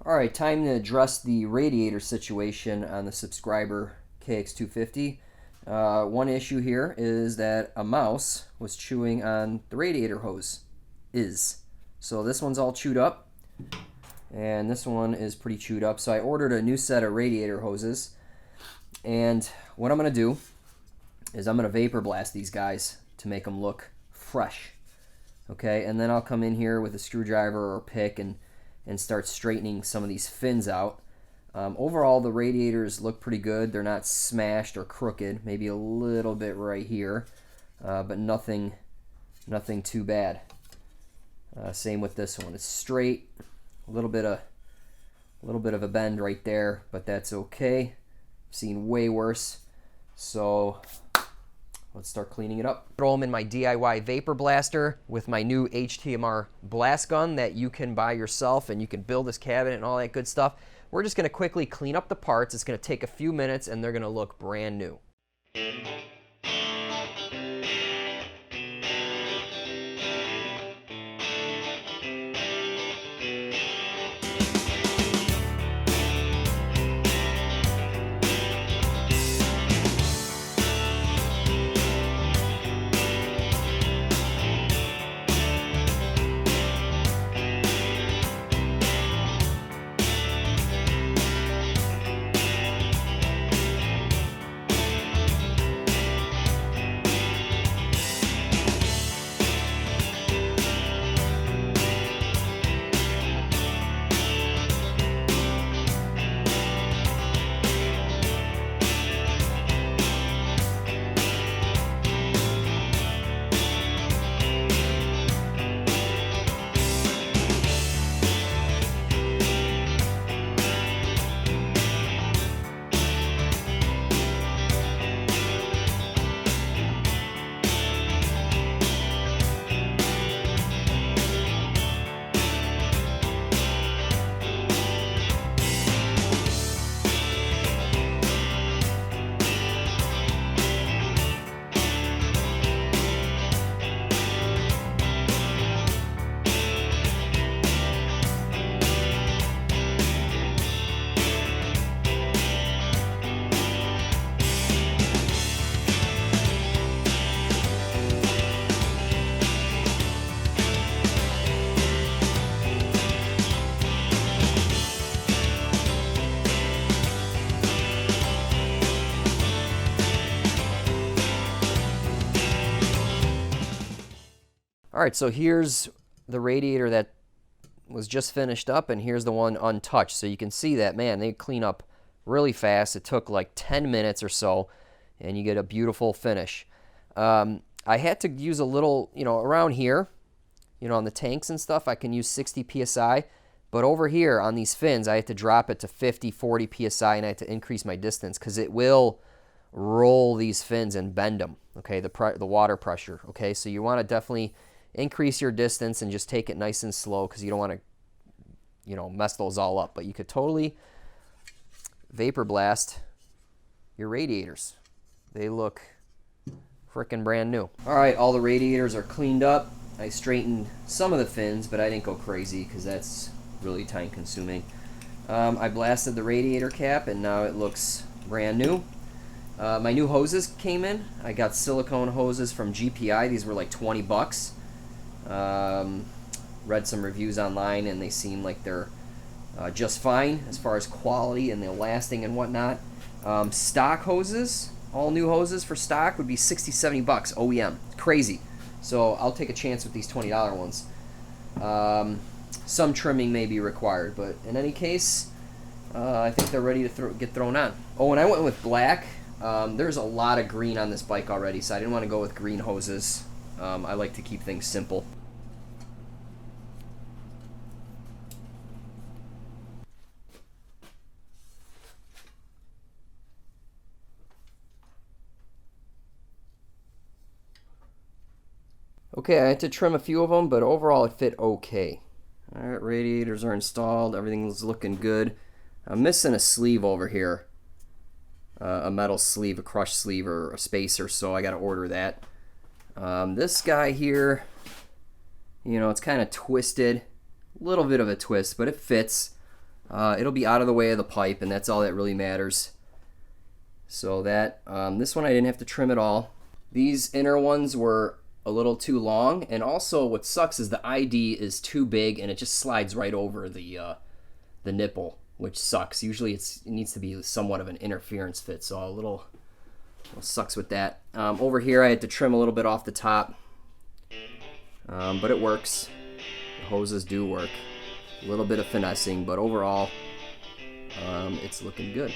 Alright, time to address the radiator situation on the subscriber KX250. One issue here is that a mouse was chewing on the radiator hose. So this one's all chewed up, and this one is pretty chewed up. So I ordered a new set of radiator hoses, and what I'm going to do is I'm going to vapor blast these guys to make them look fresh. Okay, and then I'll come in here with a screwdriver or a pick and start straightening some of these fins out. Overall, the radiators look pretty good. They're not smashed or crooked. Maybe a little bit right here, but nothing too bad. Same with this one. It's straight. A little bit of a bend right there, but that's okay. I've seen way worse. So let's start cleaning it up. Throw them in my DIY vapor blaster with my new HTMR blast gun that you can buy yourself, and you can build this cabinet and all that good stuff. We're just going to quickly clean up the parts. It's going to take a few minutes and they're going to look brand new. All right, so here's the radiator that was just finished up, and here's the one untouched. So you can see that, man, they clean up really fast. It took like 10 minutes or so, and you get a beautiful finish. I had to use a little, around here, on the tanks and stuff, I can use 60 PSI. But over here on these fins, I had to drop it to 50, 40 PSI, and I had to increase my distance because it will roll these fins and bend them, okay, the water pressure, okay? So you want to definitely increase your distance and just take it nice and slow because you don't want to, mess those all up. But you could totally vapor blast your radiators. They look frickin' brand new. All right, all the radiators are cleaned up. I straightened some of the fins, but I didn't go crazy because that's really time consuming. I blasted the radiator cap and now it looks brand new. My new hoses came in. I got silicone hoses from GPI. These were like 20 bucks. Read some reviews online and they seem like they're just fine as far as quality and they're lasting and whatnot. Stock hoses, all new hoses for stock would be 60, 70 bucks OEM. Crazy. So I'll take a chance with these $20 ones. Some trimming may be required, but in any case, I think they're ready to get thrown on. Oh, and I went with black. There's a lot of green on this bike already, so I didn't want to go with green hoses. I like to keep things simple. Okay, I had to trim a few of them, but overall it fit okay. Alright, radiators are installed. Everything's looking good. I'm missing a sleeve over here. A metal sleeve, a crush sleeve, or a spacer, so I got to order that. This guy here, it's kind of twisted. A little bit of a twist, but it fits. it'll be out of the way of the pipe, and that's all that really matters. So that this one I didn't have to trim at all. These inner ones were a little too long, and also what sucks is the ID is too big and it just slides right over the nipple, which sucks. Usually it needs to be somewhat of an interference fit, so a little sucks with that. Over here I had to trim a little bit off the top, but it works. The hoses do work. A little bit of finessing, but overall it's looking good.